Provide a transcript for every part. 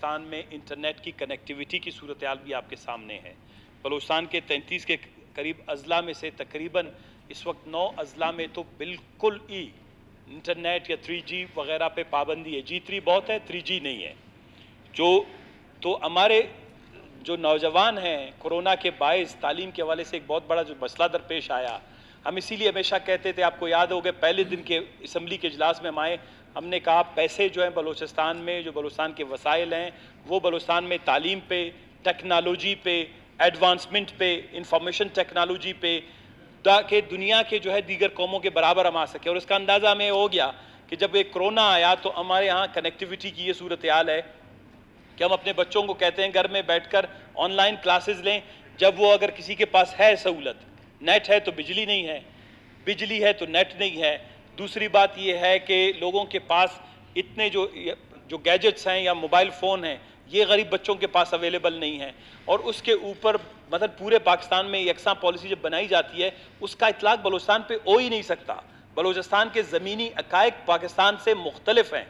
بلوچستان میں انٹرنیٹ کی کنیکٹیویٹی کی صورتحال بھی آپ کے سامنے ہے۔ بلوچستان کے 33 کے قریب اضلاع میں سے تقریباً اس وقت 9 اضلاع میں تو بالکل ہی انٹرنیٹ یا 3G وغیرہ پہ پابندی ہے۔ G3 بہت ہے، 3G نہیں ہے۔ تو ہمارے جو نوجوان ہیں کورونا کے باعث تعلیم کے حوالے سے ایک بہت بڑا جو مسئلہ درپیش آیا، ہم اسی لیے ہمیشہ کہتے تھے، آپ کو یاد ہوگا پہلے دن کے اسمبلی کے اجلاس میں ہم آئے، ہم نے کہا پیسے جو ہیں بلوچستان میں، جو بلوچستان کے وسائل ہیں، وہ بلوچستان میں تعلیم پہ، ٹیکنالوجی پہ، ایڈوانسمنٹ پہ، انفارمیشن ٹیکنالوجی پہ، تاکہ دنیا کے جو ہے دیگر قوموں کے برابر ہم آ سکے۔ اور اس کا اندازہ ہمیں ہو گیا کہ جب ایک کرونا آیا تو ہمارے ہاں کنیکٹیویٹی کی یہ صورتحال ہے کہ ہم اپنے بچوں کو کہتے ہیں گھر میں بیٹھ کر آن لائن کلاسز لیں، جب وہ اگر کسی کے پاس ہے سہولت، نیٹ ہے تو بجلی نہیں ہے، بجلی ہے تو نیٹ نہیں ہے۔ دوسری بات یہ ہے کہ لوگوں کے پاس اتنے جو گیجٹس ہیں یا موبائل فون ہیں، یہ غریب بچوں کے پاس اویلیبل نہیں ہیں، اور اس کے اوپر مطلب پورے پاکستان میں یکساں پالیسی جب بنائی جاتی ہے، اس کا اطلاق بلوچستان پہ ہو ہی نہیں سکتا۔ بلوچستان کے زمینی حقائق پاکستان سے مختلف ہیں،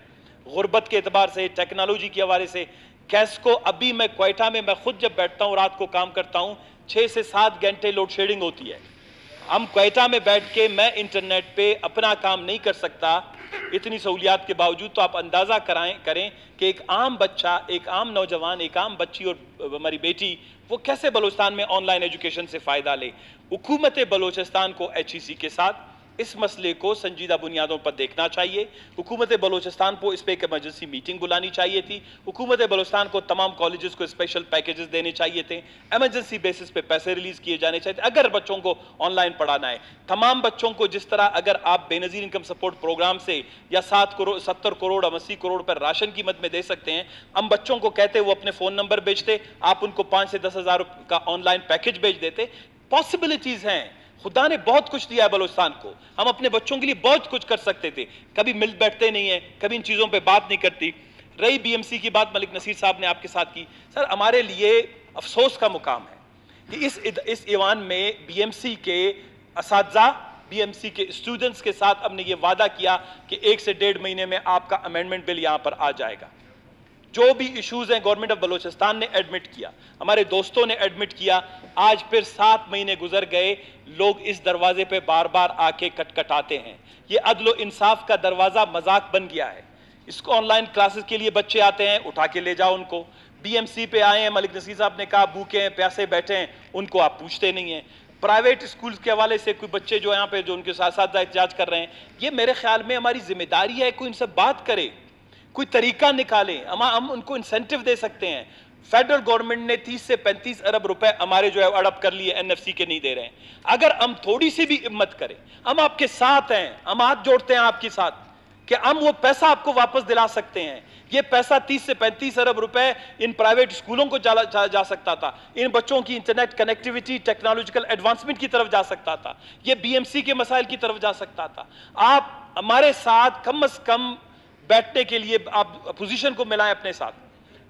غربت کے اعتبار سے، ٹیکنالوجی کے حوالے سے۔ کیسکو ابھی میں کوئٹہ میں خود جب بیٹھتا ہوں رات کو کام کرتا ہوں، 6 سے 7 گھنٹے لوڈ شیڈنگ ہوتی ہے۔ ہم کوئٹہ میں بیٹھ کے میں انٹرنیٹ پہ اپنا کام نہیں کر سکتا اتنی سہولیات کے باوجود، تو آپ اندازہ کریں کہ ایک عام بچہ، ایک عام نوجوان، ایک عام بچی اور ہماری بیٹی، وہ کیسے بلوچستان میں آن لائن ایجوکیشن سے فائدہ لے۔ حکومت بلوچستان کو HEC کے ساتھ اس مسئلے کو سنجیدہ بنیادوں پر دیکھنا چاہیے۔ حکومت بلوچستان کو اس پہ ایک ایمرجنسی میٹنگ بلانی چاہیے تھی۔ حکومت بلوچستان کو تمام کالجز کو اسپیشل پیکیجز دینے چاہیے تھے، ایمرجنسی بیسس پہ پیسے ریلیز کیے جانے چاہیے تھے اگر بچوں کو آن لائن پڑھانا ہے۔ تمام بچوں کو جس طرح اگر آپ بے نظیر انکم سپورٹ پروگرام سے یا 70 کروڑ 80 کروڑ پر راشن قیمت میں دے سکتے ہیں، ہم بچوں کو کہتے وہ اپنے فون نمبر بیچتے، آپ ان کو 5 سے 10 ہزار کا آن لائن پیکیج بیچ دیتے۔ پاسبلٹیز ہیں، خدا نے بہت کچھ دیا ہے بلوچستان کو، ہم اپنے بچوں کے لیے بہت کچھ کر سکتے تھے، کبھی مل بیٹھتے نہیں ہیں، کبھی ان چیزوں پہ بات نہیں کرتی۔ رہی BMC کی بات ملک نصیر صاحب نے آپ کے ساتھ کی، سر ہمارے لیے افسوس کا مقام ہے کہ اس ایوان میں BMC کے اساتذہ، BMC کے اسٹوڈنٹس کے ساتھ ہم نے یہ وعدہ کیا کہ 1 سے 1.5 مہینے میں آپ کا امینڈمنٹ بل یہاں پر آ جائے گا۔ جو بھی ایشوز ہیں گورنمنٹ آف بلوچستان نے ایڈمٹ کیا، ہمارے دوستوں نے ایڈمٹ کیا، آج پھر 7 مہینے گزر گئے، لوگ اس دروازے پہ بار بار آ کے کٹکھٹاتے ہیں۔ یہ عدل و انصاف کا دروازہ مذاق بن گیا ہے۔ اس کو آن لائن کلاسز کے لیے بچے آتے ہیں، اٹھا کے لے جاؤ ان کو۔ BMC پہ آئے ہیں، ملک نصیر صاحب نے کہا بھوکے ہیں، پیاسے بیٹھے ہیں، ان کو آپ پوچھتے نہیں ہیں۔ پرائیویٹ اسکولز کے حوالے سے کوئی بچے جو یہاں پہ جو ان کے ساتھ احتجاج کر رہے ہیں، یہ میرے خیال میں ہماری ذمہ داری ہے کوئی ان سے بات کرے، کوئی طریقہ نکالیں، ہم ان کو انسینٹیو دے سکتے ہیں۔ فیڈرل گورنمنٹ نے 30 سے 35 ارب روپے ہمارے جو ہے اڑپ کر لیے، NFC کے نہیں دے رہے ہیں۔ اگر ہم تھوڑی سی بھی ہمت کریں، ہم آپ کے ساتھ ہیں، ہم ہاتھ جوڑتے ہیں آپ کے ساتھ کہ ہم وہ پیسہ آپ کو واپس دلا سکتے ہیں۔ یہ پیسہ 30 سے 35 ارب روپے ان پرائیویٹ اسکولوں کو جا سکتا تھا، ان بچوں کی انٹرنیٹ کنیکٹیویٹی، ٹیکنالوجیکل ایڈوانسمنٹ کی طرف جا سکتا تھا، یہ BMC کے مسائل کی طرف جا سکتا تھا۔ آپ ہمارے ساتھ کم از کم بیٹھنے کے لیے آپ اپوزیشن کو ملائیں، اپنے ساتھ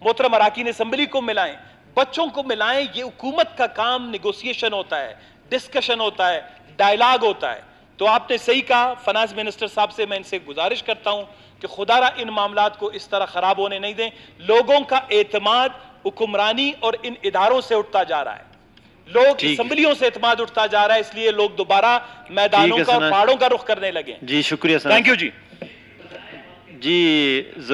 محترم اراکین اسمبلی کو ملائیں، بچوں کو ملائیں۔ یہ حکومت کا کام نیگوسیشن ہوتا ہے، ڈسکشن ہوتا ہے، ڈائلاگ ہوتا ہے۔ تو آپ نے صحیح کہا، فنانس منسٹر صاحب سے میں ان سے گزارش کرتا ہوں کہ خدا را ان معاملات کو اس طرح خراب ہونے نہیں دیں۔ لوگوں کا اعتماد حکمرانی اور ان اداروں سے اٹھتا جا رہا ہے، لوگ اسمبلیوں سے اعتماد اٹھتا جا رہا ہے، اس لیے لوگ دوبارہ میدانوں کا اور پہاڑوں کا رخ کرنے لگے۔ جی شکریہ سر، تھینک یو جی۔ جی